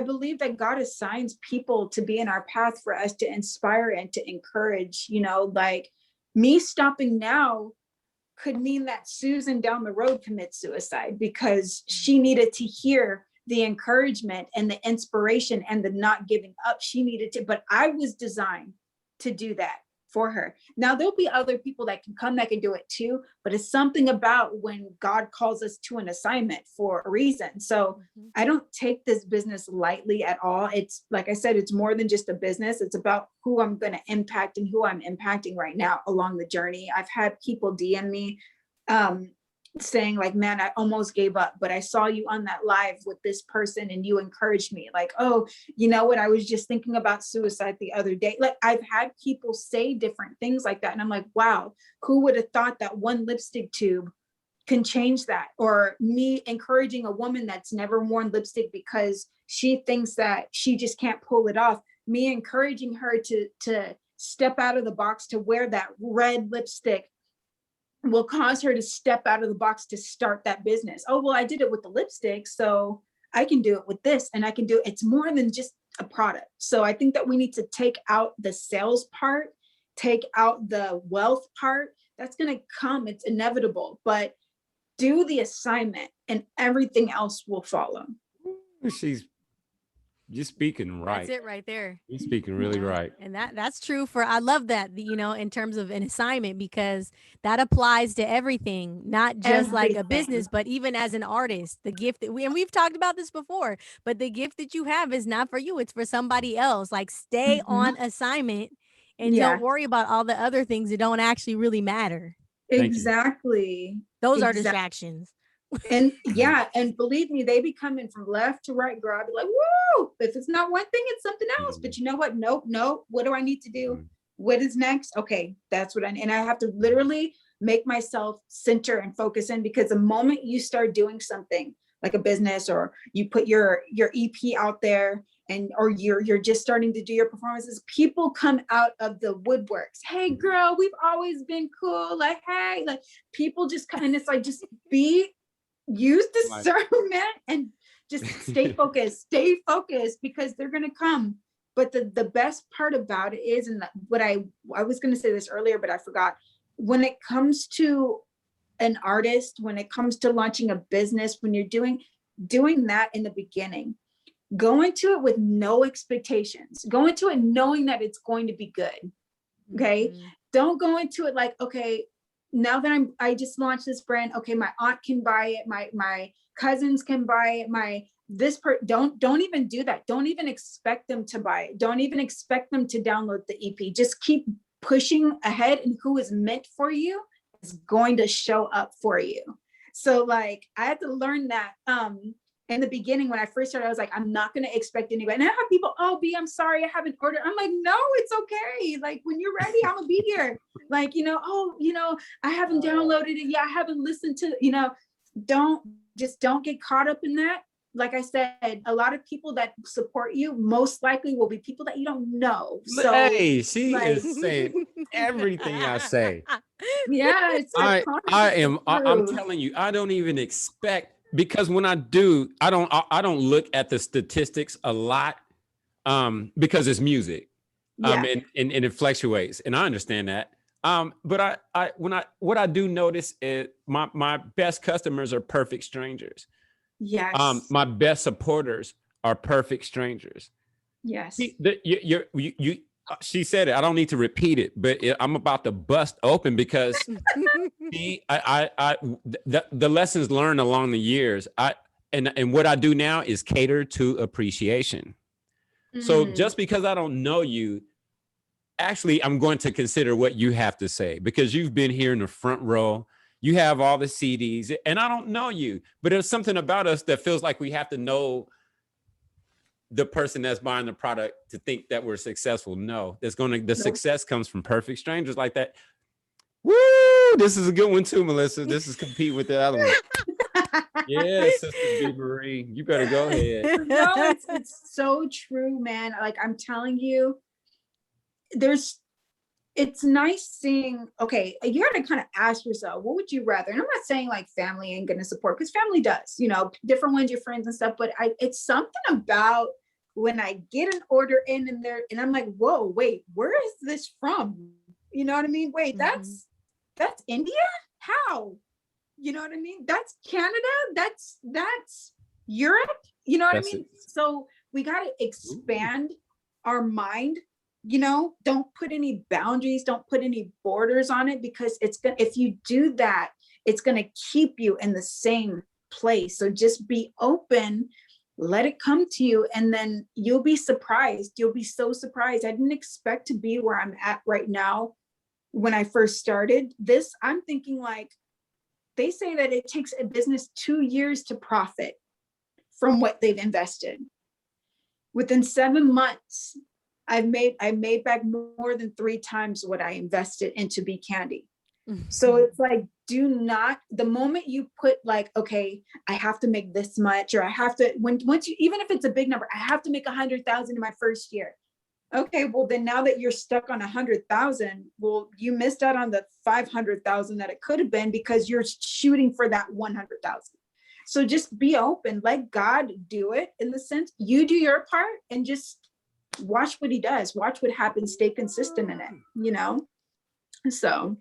believe that God assigns people to be in our path for us to inspire and to encourage, you know, like me stopping now could mean that Susan down the road commits suicide because she needed to hear the encouragement and the inspiration and the not giving up. She needed to, but I was designed to do that. for her. Now there'll be other people that can come that can do it too, but it's something about when God calls us to an assignment for a reason. So I don't take this business lightly at all. It's like I said, it's more than just a business. It's about who I'm going to impact and who I'm impacting right now along the journey. I've had people DM me saying like, man, I almost gave up, but I saw you on that live with this person and you encouraged me. Like, oh, you know what? I was just thinking about suicide the other day. Like, I've had people say different things like that. And I'm like, wow, who would have thought that one lipstick tube can change that? Or me encouraging a woman that's never worn lipstick because she thinks that she just can't pull it off. Me encouraging her to step out of the box, to wear that red lipstick will cause her to step out of the box to start that business. Oh, well, I did it with the lipstick, so I can do it with this, and I can do it. It's more than just a product. So I think that we need to take out the sales part, take out the wealth part. That's going to come. It's inevitable, but do the assignment and everything else will follow. You're speaking right. That's it right there. You're speaking really right. And that's true for, I love that, you know, in terms of an assignment, because that applies to everything, not just like a business, but even as an artist, the gift that and we've talked about this before, but the gift that you have is not for you. It's for somebody else. Like, stay on assignment and don't worry about all the other things that don't actually really matter. Exactly. Those are distractions. And yeah, and believe me, they be coming from left to right, girl. I'd be like, whoa, if it's not one thing, it's something else. But you know what? Nope. What do I need to do? What is next? Okay, that's what and I have to literally make myself center and focus in, because the moment you start doing something like a business, or you put your EP out there, and or you're just starting to do your performances, people come out of the woodworks. Hey girl, we've always been cool. Like, hey, like people just come, and it's like, just use discernment and just stay focused, because they're going to come. But the best part about it is, and what I was going to say this earlier, but I forgot, when it comes to an artist, when it comes to launching a business, when you're doing that in the beginning, go into it with no expectations, go into it knowing that it's going to be good. Okay. Don't go into it like, okay, now that I just launched this brand, okay, my aunt can buy it, my cousins can buy it, don't even do that. Don't even expect them to buy it. Don't even expect them to download the EP. Just keep pushing ahead, and who is meant for you is going to show up for you. So like, I had to learn that in the beginning. When I first started, I was like, I'm not going to expect anybody. And I have people, oh, B, I'm sorry, I haven't ordered. I'm like, no, it's okay. Like, when you're ready, I'm gonna be here. Like, I haven't downloaded it yet. I haven't listened to, don't get caught up in that. Like I said, a lot of people that support you most likely will be people that you don't know. So hey, she is saying everything I say. Yeah, it's I'm telling you, I don't even expect, because when I do, I don't look at the statistics a lot, because it's music, and it fluctuates, and I understand that. But what I do notice is my best customers are perfect strangers. Yes. My best supporters are perfect strangers. Yes. She said it. I don't need to repeat it, but I'm about to bust open, because the lessons learned along the years. And what I do now is cater to appreciation. So just because I don't know you, actually, I'm going to consider what you have to say, because you've been here in the front row. You have all the CDs, and I don't know you, but there's something about us that feels like we have to know the person that's buying the product to think that we're successful. No, success comes from perfect strangers like that. Woo! This is a good one too, Melissa. This is compete with the other one. Yeah, Sister BMARIE, you better go ahead. No, it's so true, man. Like, I'm telling you, it's nice seeing, okay, you got to kind of ask yourself, what would you rather? And I'm not saying like family ain't going to support, because family does, different ones, your friends and stuff, but it's something about when I get an order in and I'm like, whoa, wait, where is this from? You know what I mean? Wait, that's India? How? You know what I mean? That's Canada? That's Europe? You know what I mean? So we got to expand our mind don't put any boundaries, don't put any borders on it, because it's gonna, if you do that, it's gonna keep you in the same place. So just be open, let it come to you, and then you'll be surprised. You'll be so surprised. I didn't expect to be where I'm at right now. When I first started this, I'm thinking like, they say that it takes a business 2 years to profit from what they've invested. Within 7 months, I made back more than 3 times what I invested into Be Candy. So it's like, do not, the moment you put like, okay, I have to make this much, or I have to, once you, even if it's a big number, I have to make 100,000 in my first year. Okay, well then now that you're stuck on 100,000, well, you missed out on the 500,000 that it could have been, because you're shooting for that 100,000. So just be open, let God do it, in the sense, you do your part and just watch what he does, watch what happens, stay consistent in it, so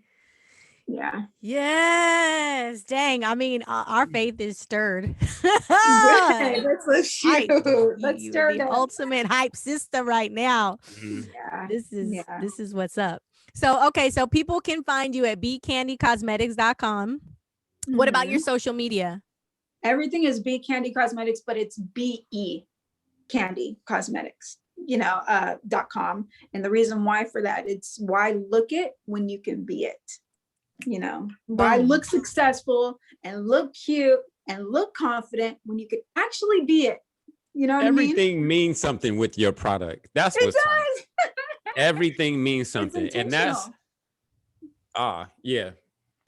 yeah. Yes. Dang. I mean, our faith is stirred. Good. Let's shoot. Let's stir the it up. ultimate hype sister right now. Yeah. This is what's up. So, okay. So people can find you at becandycosmetics.com. What about your social media? Everything is Be Candy Cosmetics, but it's BE Candy Cosmetics, .com. And the reason why for that, it's why look it when you can be it. Why look successful and look cute and look confident when you could actually be it. You know what Everything I mean? means something with your product. That's what's everything means something. And that's yeah.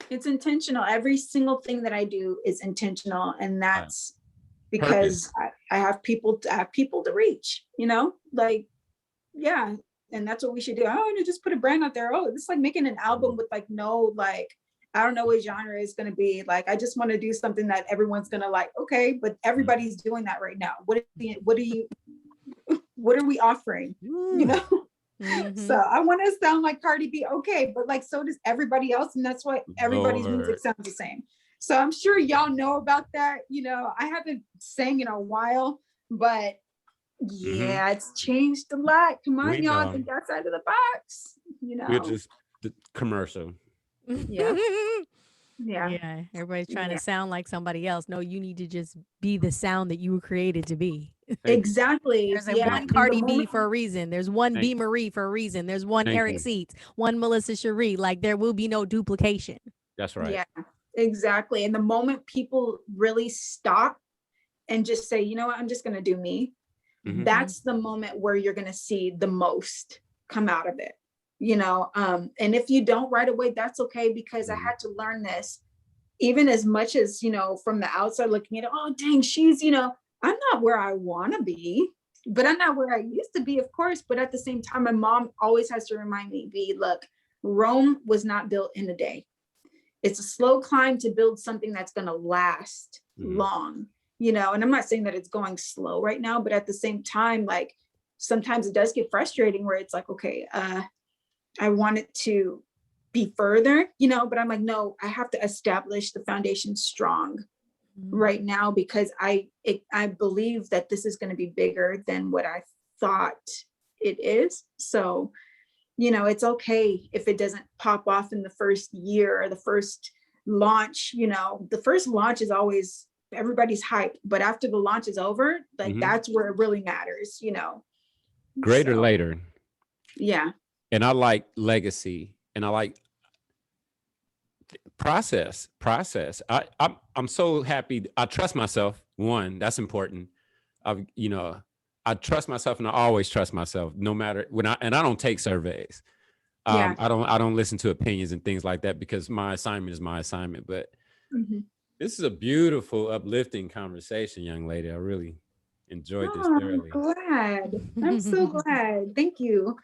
It's intentional. Every single thing that I do is intentional. And that's because I have people to reach, like, yeah. And that's what we should do. I want to just put a brand out there. Oh, it's like making an album with like no, like, I don't know what genre it's going to be. Like, I just want to do something that everyone's going to like. Okay, but everybody's doing that right now. What are we offering? So I want to sound like Cardi B. Okay, but like, so does everybody else. And that's why everybody's music sounds the same. So I'm sure y'all know about that. I haven't sang in a while, but yeah, it's changed a lot. Come on, y'all, think outside of the box. We're just the commercial. Yeah. Yeah. Everybody's trying to sound like somebody else. No, you need to just be the sound that you were created to be. Exactly. There's one Cardi B for a reason. There's one BMARIE for a reason. There's one Eric Seats, one Melissa Cherie. Like, there will be no duplication. That's right. Yeah, exactly. And the moment people really stop and just say, you know what, I'm just going to do me. That's the moment where you're going to see the most come out of it, and if you don't right away, that's okay, because I had to learn this, even as much as, from the outside looking at it, oh, dang, she's, I'm not where I want to be, but I'm not where I used to be, of course. But at the same time, my mom always has to remind me, B, look, Rome was not built in a day. It's a slow climb to build something that's going to last long. And I'm not saying that it's going slow right now, but at the same time, like, sometimes it does get frustrating where it's like, okay, I want it to be further, but I'm like, no, I have to establish the foundation strong right now, because I believe that this is going to be bigger than what I thought it is. So, it's okay if it doesn't pop off in the first year or the first launch. The first launch is always, everybody's hyped, but after the launch is over, like, that's where it really matters, Greater later. Yeah. And I like legacy, and I like process. I'm so happy. I trust myself. One, that's important. I trust myself, and I always trust myself, no matter and I don't take surveys. I don't listen to opinions and things like that, because my assignment is my assignment. But this is a beautiful, uplifting conversation, young lady. I really enjoyed this thoroughly. I'm glad. I'm so glad. Thank you.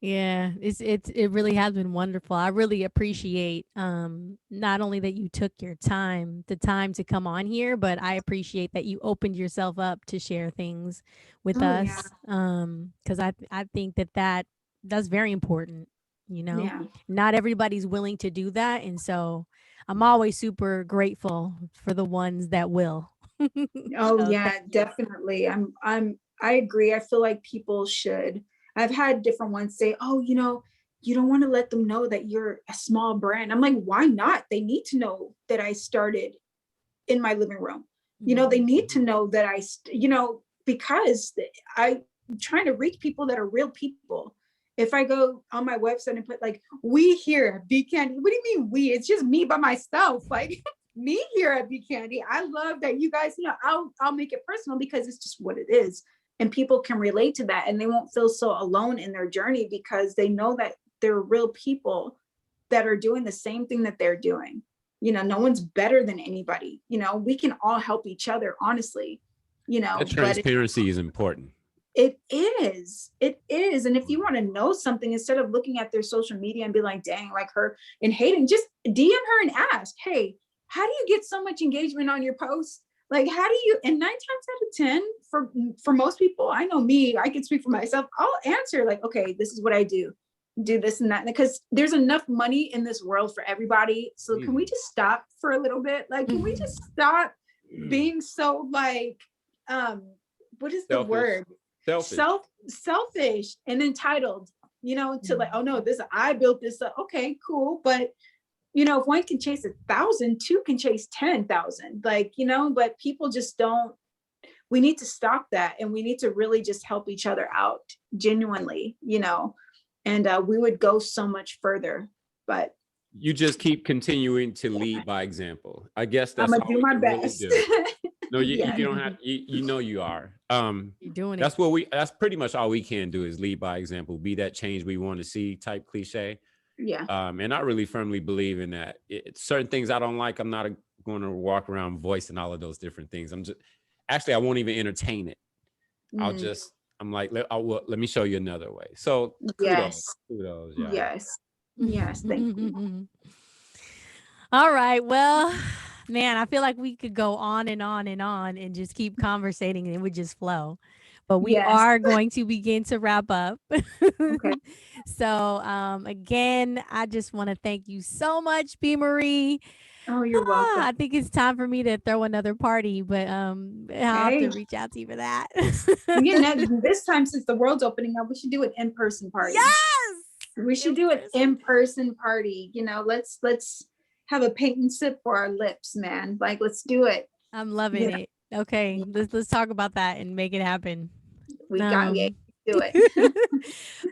Yeah, it really has been wonderful. I really appreciate not only that you took the time to come on here, but I appreciate that you opened yourself up to share things with us. Because I think that's very important. Not everybody's willing to do that, and so I'm always super grateful for the ones that will. Oh yeah, definitely. I agree. I feel like people should. I've had different ones say, oh, you know, you don't want to let them know that you're a small brand. I'm like, why not? They need to know that I started in my living room. You know, they need to know that you know, because I'm trying to reach people that are real people. If I go on my website and put like, we here at B Candy, what do you mean we? It's just me by myself. Like me here at B Candy. I love that you guys, you know, I'll make it personal because it's just what it is. And people can relate to that and they won't feel so alone in their journey because they know that they're real people that are doing the same thing that they're doing. You know, no one's better than anybody. You know, we can all help each other, honestly, you know. That transparency is important. It is. It is. And if you want to know something, instead of looking at their social media and be like, dang, like her and hating, just DM her and ask, hey, how do you get so much engagement on your posts? Like, how do you, and 9 times out of 10, for most people, I know me, I can speak for myself. I'll answer like, okay, this is what I do this and that, because there's enough money in this world for everybody. So can we just stop for a little bit? Like, can we just stop being so like, what is the word? Selfish and entitled, you know, to like, oh no, this, I built this up. Okay, cool. But you know, if one can chase 1,000, 2 can chase 10,000, like, you know, but people just don't, we need to stop that. And we need to really just help each other out genuinely, you know, and we would go so much further. But you just keep continuing to lead by example. I guess that's I'm gonna do my best. Really do. No, you don't have, you know, you are. You're doing that's it. That's pretty much all we can do is lead by example, be that change we want to see type cliche. Yeah. And I really firmly believe in that. Certain things I don't like, I'm not going to walk around voicing all of those different things. I won't even entertain it. I'm like, let me show you another way. So kudos, yeah. Yes. Thank you. All right. Well, man, I feel like we could go on and on and on and just keep conversating and it would just flow. But we are going to begin to wrap up. Okay. So again, I just want to thank you so much, BMARIE. Oh, you're welcome. I think it's time for me to throw another party, but I'll have to reach out to you for that. This time, since the world's opening up, we should do an in-person party. Yes, we should do an in-person party. You know, let's have a paint and sip for our lips, man. Like, let's do it. I'm loving it. Okay, let's talk about that and make it happen. We got to do it.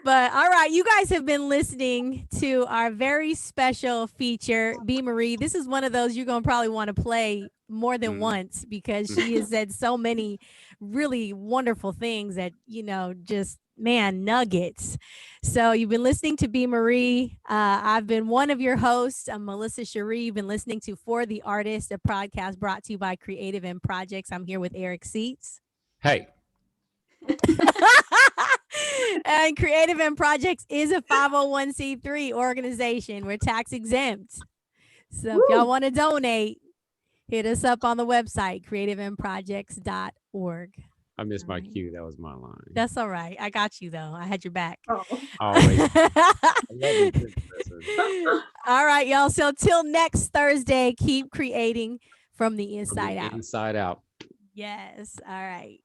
But all right, you guys have been listening to our very special feature, BMARIE. This is one of those you're gonna probably want to play more than once because she has said so many really wonderful things that, you know, just nuggets. So you've been listening to BMARIE. I've been one of your hosts. I'm Melissa Cherie. You've been listening to For the Artists, a podcast brought to you by Creative and Projects. I'm here with Eric Seats. Hey. And Creative and Projects is a 501c3 organization. We're tax exempt. So if y'all want to donate, hit us up on the website, creativeandprojects.org. I missed my cue. That was my line. That's all right. I got you, though. I had your back. Always. All right, y'all. So till next Thursday, keep creating from the inside out. Inside out. Yes. All right.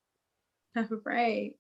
Right.